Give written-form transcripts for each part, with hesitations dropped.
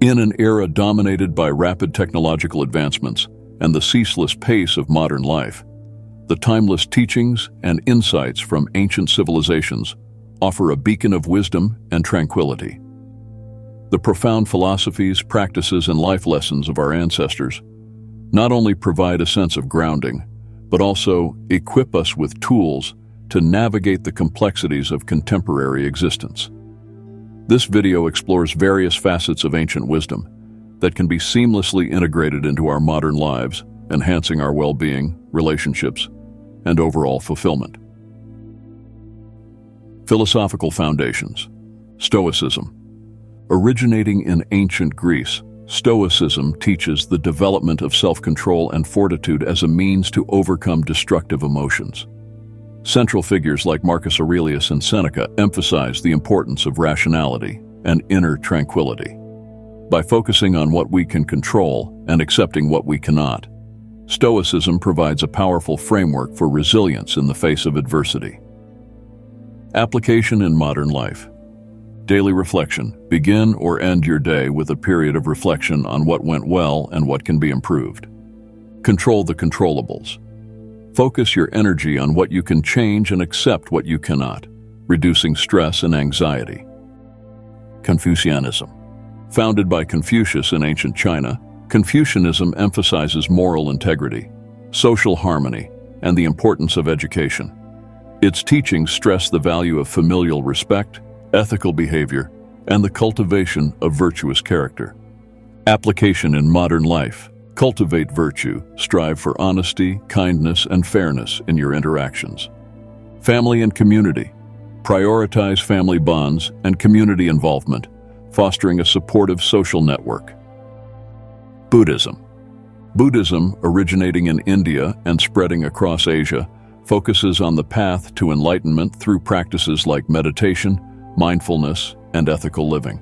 In an era dominated by rapid technological advancements and the ceaseless pace of modern life, the timeless teachings and insights from ancient civilizations offer a beacon of wisdom and tranquility. The profound philosophies, practices, and life lessons of our ancestors not only provide a sense of grounding, but also equip us with tools to navigate the complexities of contemporary existence. This video explores various facets of ancient wisdom that can be seamlessly integrated into our modern lives, enhancing our well-being, relationships, and overall fulfillment. Philosophical foundations. Stoicism. Originating in ancient Greece, Stoicism teaches the development of self-control and fortitude as a means to overcome destructive emotions. Central figures like Marcus Aurelius and Seneca emphasize the importance of rationality and inner tranquility. By focusing on what we can control and accepting what we cannot, Stoicism provides a powerful framework for resilience in the face of adversity. Application in modern life. Daily reflection. Begin or end your day with a period of reflection on what went well and what can be improved. Control the controllables. Focus your energy on what you can change and accept what you cannot, reducing stress and anxiety. Confucianism. Founded by Confucius in ancient China, Confucianism emphasizes moral integrity, social harmony, and the importance of education. Its teachings stress the value of familial respect, ethical behavior, and the cultivation of virtuous character. Application in modern life. Cultivate virtue, strive for honesty, kindness, and fairness in your interactions. Family and community. Prioritize family bonds and community involvement, fostering a supportive social network. Buddhism. Buddhism, originating in India and spreading across Asia, focuses on the path to enlightenment through practices like meditation, mindfulness, and ethical living.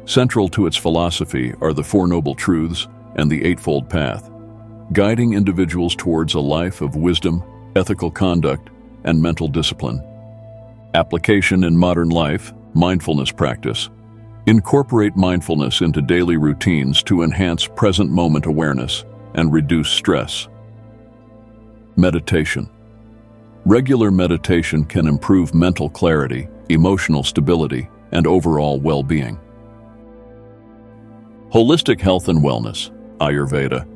Central to its philosophy are the Four Noble Truths and the Eightfold Path, guiding individuals towards a life of wisdom, ethical conduct, and mental discipline. Application in modern life. Mindfulness practice. Incorporate mindfulness into daily routines to enhance present moment awareness and reduce stress. Meditation. Regular meditation can improve mental clarity, emotional stability, and overall well-being. Holistic health and wellness. Ayurveda.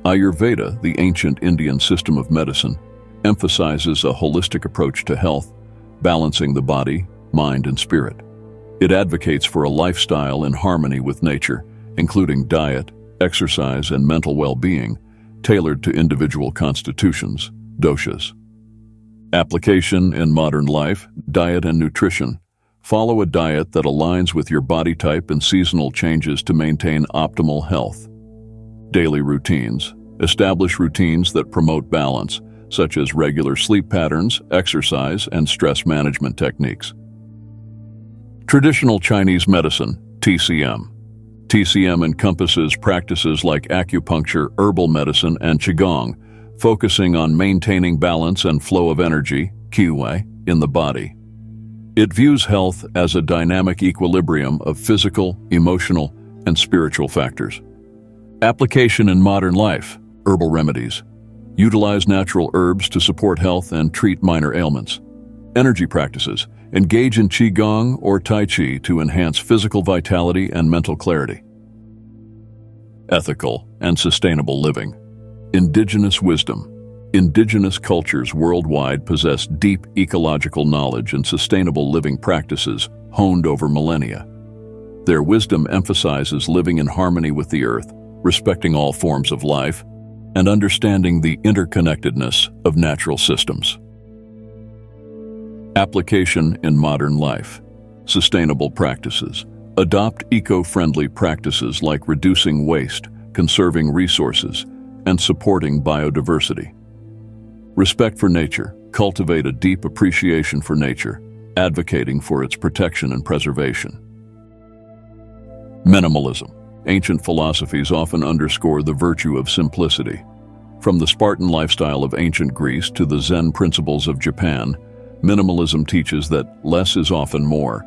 Ayurveda, the ancient Indian system of medicine, emphasizes a holistic approach to health, balancing the body, mind, and spirit. It advocates for a lifestyle in harmony with nature, including diet, exercise, and mental well-being, tailored to individual constitutions, doshas. Application in modern life. Diet and nutrition. Follow a diet that aligns with your body type and seasonal changes to maintain optimal health. Daily routines. Establish routines that promote balance, such as regular sleep patterns, exercise, and stress management techniques. Traditional Chinese medicine, TCM. TCM encompasses practices like acupuncture, herbal medicine, and qigong, focusing on maintaining balance and flow of energy, qi, in the body. It views health as a dynamic equilibrium of physical, emotional, and spiritual factors. Application in modern life. Herbal remedies. Utilize natural herbs to support health and treat minor ailments. Energy practices. Engage in qigong or tai chi to enhance physical vitality and mental clarity. Ethical and sustainable living. Indigenous wisdom. Indigenous cultures worldwide possess deep ecological knowledge and sustainable living practices honed over millennia. Their wisdom emphasizes living in harmony with the earth, respecting all forms of life, and understanding the interconnectedness of natural systems. Application in modern life. Sustainable practices. Adopt eco-friendly practices like reducing waste, conserving resources, and supporting biodiversity. Respect for nature. Cultivate a deep appreciation for nature, advocating for its protection and preservation. Minimalism. Ancient philosophies often underscore the virtue of simplicity. From the Spartan lifestyle of ancient Greece to the Zen principles of Japan, minimalism teaches that less is often more,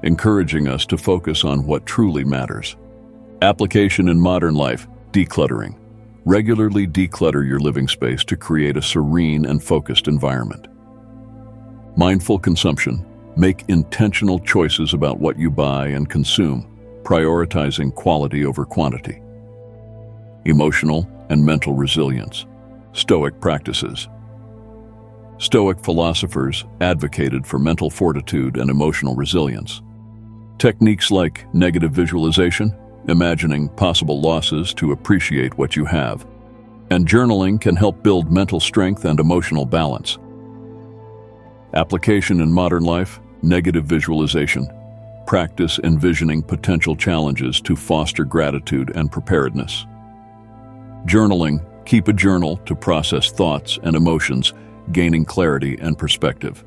encouraging us to focus on what truly matters. Application in modern life, decluttering. Regularly declutter your living space to create a serene and focused environment. Mindful consumption. Make intentional choices about what you buy and consume, prioritizing quality over quantity. Emotional and mental resilience. Stoic practices. Stoic philosophers advocated for mental fortitude and emotional resilience. Techniques like negative visualization, imagining possible losses to appreciate what you have, and journaling can help build mental strength and emotional balance. Application in modern life, negative visualization. Practice envisioning potential challenges to foster gratitude and preparedness. Journaling. Keep a journal to process thoughts and emotions, gaining clarity and perspective.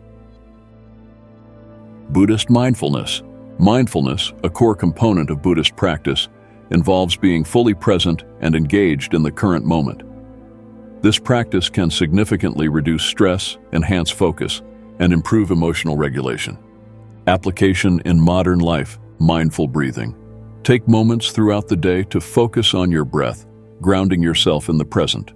Buddhist mindfulness. Mindfulness, a core component of Buddhist practice, involves being fully present and engaged in the current moment. This practice can significantly reduce stress, enhance focus, and improve emotional regulation. Application in modern life, mindful breathing. Take moments throughout the day to focus on your breath, grounding yourself in the present.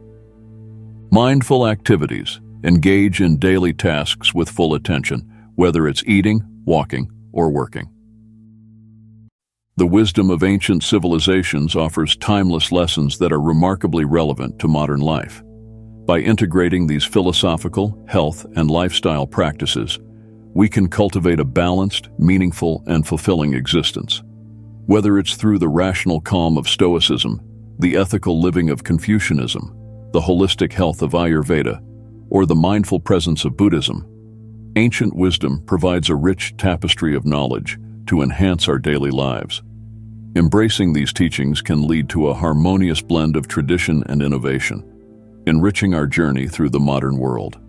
Mindful activities. Engage in daily tasks with full attention, whether it's eating, walking, or working. The wisdom of ancient civilizations offers timeless lessons that are remarkably relevant to modern life. By integrating these philosophical, health, and lifestyle practices, we can cultivate a balanced, meaningful, and fulfilling existence. Whether it's through the rational calm of Stoicism, the ethical living of Confucianism, the holistic health of Ayurveda, or the mindful presence of Buddhism, ancient wisdom provides a rich tapestry of knowledge to enhance our daily lives. Embracing these teachings can lead to a harmonious blend of tradition and innovation, enriching our journey through the modern world.